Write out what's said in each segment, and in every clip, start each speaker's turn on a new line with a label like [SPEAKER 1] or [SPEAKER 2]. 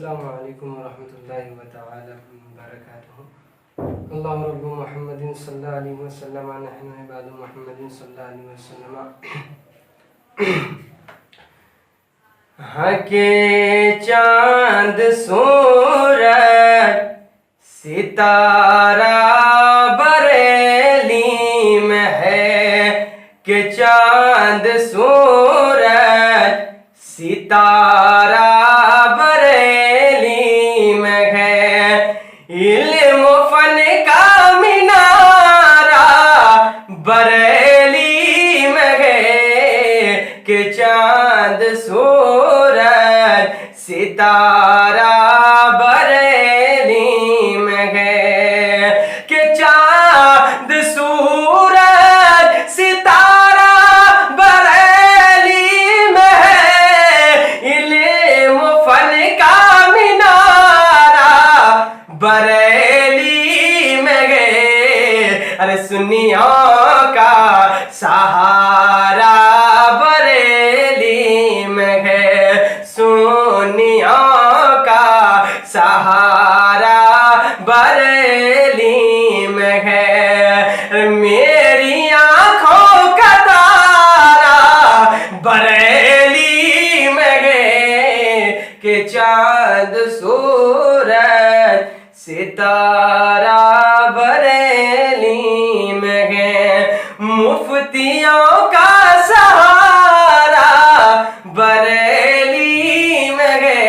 [SPEAKER 1] السلام علیکم ورحمۃ اللہ تعالی وبرکاتہ. اللہم رب محمد صلی اللہ علیہ وسلم نحن عباد محمد صلی اللہ علیہ وسلم. ہاں کہ چاند سورج ستارہ بریلی میں ہے، کہ چاند سورج ستارہ بریلی میں ہے، علم و فن کا مینارہ بریلی میں ہے، کہ چاند سورج ستارہ بریلی میں ہے، کہ چاند سورج ستارہ بریلی میں ہے، علم و فن کا مینارہ بریلی میں ہے. ارے سنیوں کا سہارا بریلی میں ہے، سنیوں کا سہارا بریلی میں ہے. میری آنکھوں کا تارا بریلی میں ہے، کہ چاند سورج ستارہ بریلی میں ہے. مفتیوں کا سہارا بریلی میں ہے،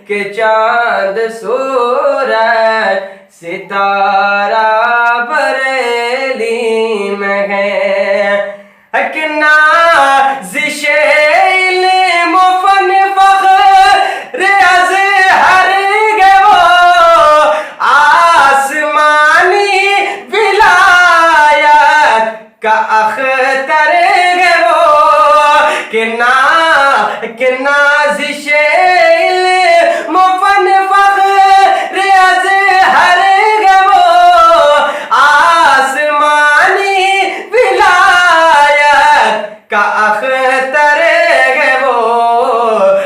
[SPEAKER 1] کہ چاند سورج ستارہ بریلی میں ہے. کہ نازش علم و فن فخر ازہر گے وہ، آسمانی ولایت کا اختر گے وہ، کہ نازش علم و فن فخر ازہر گے وہ، آسمانی ولایت کا اختر گے وہ.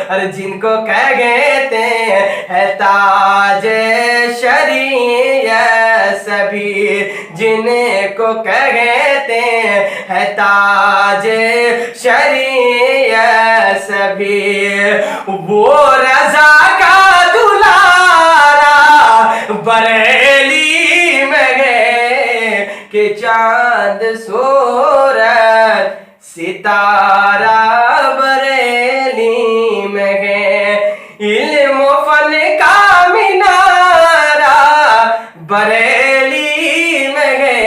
[SPEAKER 1] اور جن کو کہتے ہیں تاج شریعت سبھی، جن کو کہتے ہیں تاج شریعت سبھی، وہ رضا کا دلارا بریلی میں ہے، کہ چاند سورج ستارہ بریلی میں ہے. علم و فن کا مینارہ بریلی میں ہے،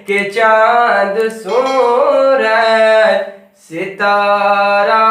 [SPEAKER 1] کہ چاند سورج ستارہ